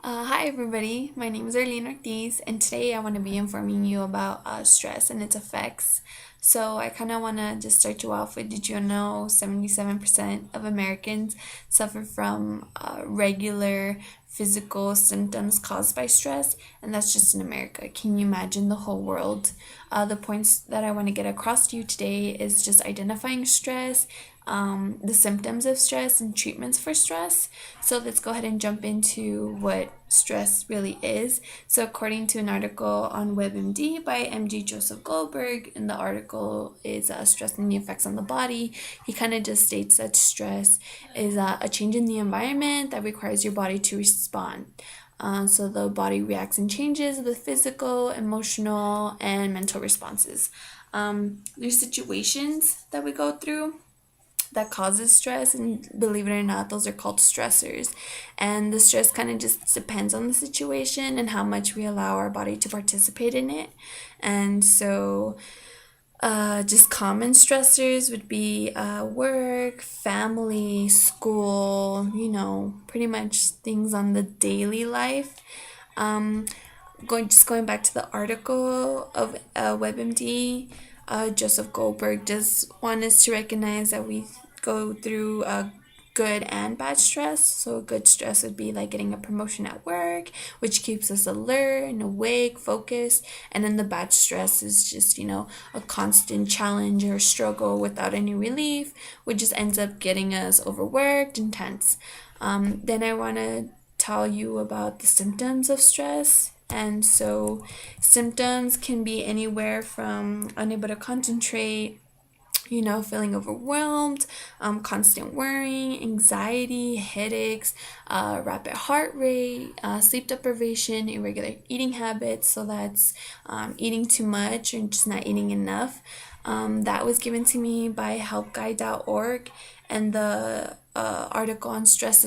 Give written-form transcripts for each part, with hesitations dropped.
Hi everybody, my name is Arlene Ortiz, and today I want to be informing you about stress and its effects. So I kind of want to just start you off with, did you know 77% of Americans suffer from regular physical symptoms caused by stress, and that's just in America. Can you imagine the whole world? The points that I want to get across to you today is just identifying stress, the symptoms of stress and treatments for stress. So let's go ahead and jump into what stress really is. So according to an article on WebMD by MD Joseph Goldberg, and the article is Stress and the Effects on the Body, he kind of just states that stress is a change in the environment that requires your body to respond. So the body reacts and changes with physical, emotional, and mental responses. There's situations that we go through that causes stress, and believe it or not, those are called stressors. And the stress kind of just depends on the situation and how much we allow our body to participate in it. And so just common stressors would be work, family, school, pretty much things on the daily life. um, going back to the article of WebMD, Joseph Goldberg does want us to recognize that we go through good and bad stress. So good stress would be like getting a promotion at work, which keeps us alert and awake, focused. And then the bad stress is just, a constant challenge or struggle without any relief, which just ends up getting us overworked and tense. Then I want to tell you about the symptoms of stress. And so, symptoms can be anywhere from unable to concentrate, feeling overwhelmed, constant worrying, anxiety, headaches, rapid heart rate, sleep deprivation, irregular eating habits. So that's eating too much or just not eating enough. That was given to me by helpguide.org, and the article on stress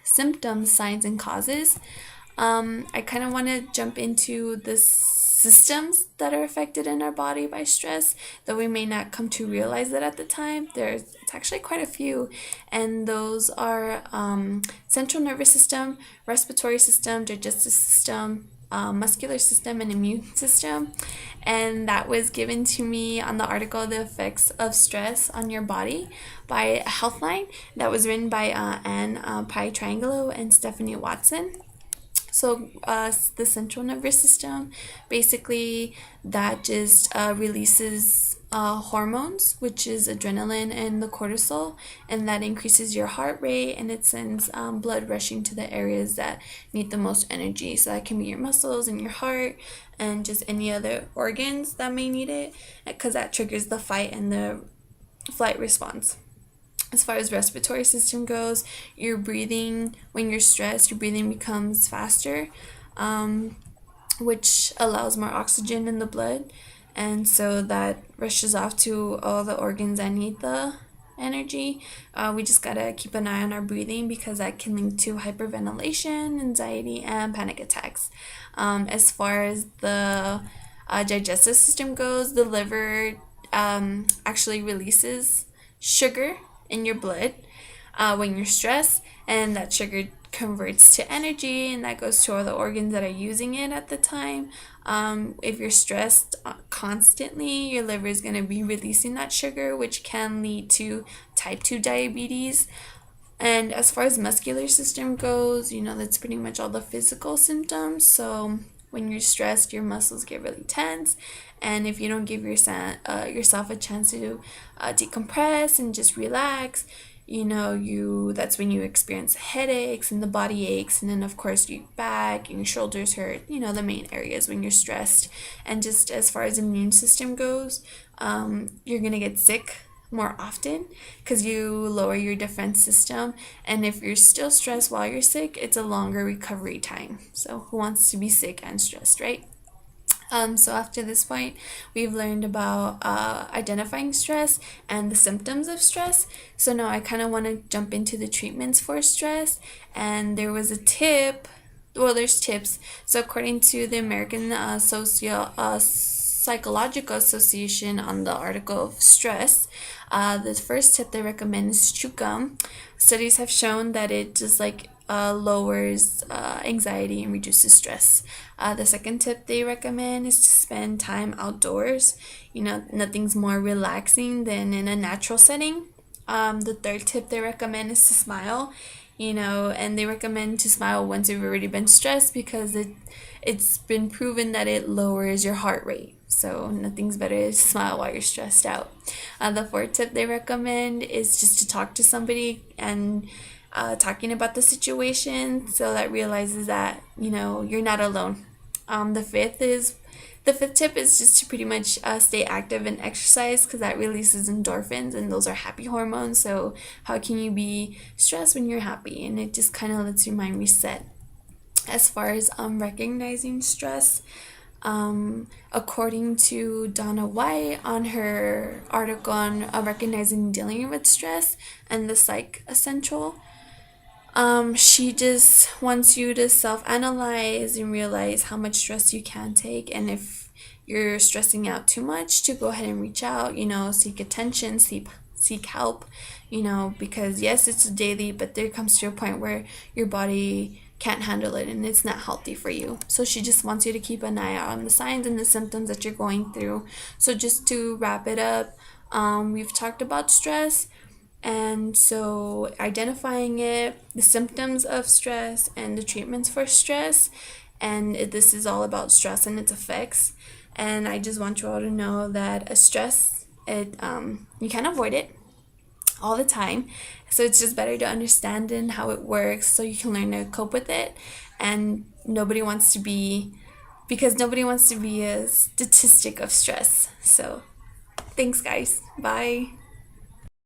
symptoms, signs, and causes. I kind of want to jump into the systems that are affected in our body by stress, though we may not come to realize it at the time. It's actually quite a few, and those are central nervous system, respiratory system, digestive system, muscular system, and immune system. And that was given to me on the article The Effects of Stress on Your Body by Healthline. That was written by Anne Pietrangelo and Stephanie Watson. So the central nervous system, basically, that just releases hormones, which is adrenaline and the cortisol, and that increases your heart rate, and it sends blood rushing to the areas that need the most energy. So that can be your muscles and your heart and just any other organs that may need it, because that triggers the fight and the flight response. As far as respiratory system goes, your breathing, when you're stressed, your breathing becomes faster, which allows more oxygen in the blood, and so that rushes off to all the organs that need the energy. We just gotta keep an eye on our breathing, because that can link to hyperventilation, anxiety, and panic attacks. As far as the digestive system goes, the liver actually releases sugar in your blood when you're stressed, and that sugar converts to energy, and that goes to all the organs that are using it at the time. If you're stressed constantly, your liver is going to be releasing that sugar, which can lead to type 2 diabetes. And as far as muscular system goes, that's pretty much all the physical symptoms. So when you're stressed, your muscles get really tense, and if you don't give yourself a chance to decompress and just relax, that's when you experience headaches and the body aches, and then of course your back and your shoulders hurt, the main areas when you're stressed. And just as far as immune system goes, you're gonna get sick more often because you lower your defense system, and if you're still stressed while you're sick, it's a longer recovery time. So who wants to be sick and stressed, right? So after this point, we've learned about identifying stress and the symptoms of stress. So now I kind of want to jump into the treatments for stress. And there was a tip. Well, there's tips. So according to the American Psychological Association, on the article of stress, the first tip they recommend is chew gum. Studies have shown that it just lowers anxiety and reduces stress. The second tip they recommend is to spend time outdoors. You know, nothing's more relaxing than in a natural setting. The third tip they recommend is to smile, you know, and they recommend to smile once you've already been stressed because it's been proven that it lowers your heart rate. So nothing's better to smile while you're stressed out. The fourth tip they recommend is just to talk to somebody and talking about the situation so that realizes that you know you're not alone. The fifth tip is just to pretty much stay active and exercise because that releases endorphins and those are happy hormones. So how can you be stressed when you're happy? And it just kind of lets your mind reset. As far as recognizing stress, according to Donna White on her article on recognizing and dealing with stress and the Psych Essential, she just wants you to self analyze and realize how much stress you can take, and if you're stressing out too much, to go ahead and reach out, you know, seek attention, seek help, you know, because yes, it's daily, but there comes to a point where your body can't handle it and it's not healthy for you. So she just wants you to keep an eye out on the signs and the symptoms that you're going through. So just to wrap it up, we've talked about stress. And so, identifying it, the symptoms of stress, and the treatments for stress. And this is all about stress and its effects. And I just want you all to know that a stress, you can't avoid it all the time. So it's just better to understand and how it works so you can learn to cope with it. And nobody wants to be a statistic of stress. So thanks, guys. Bye.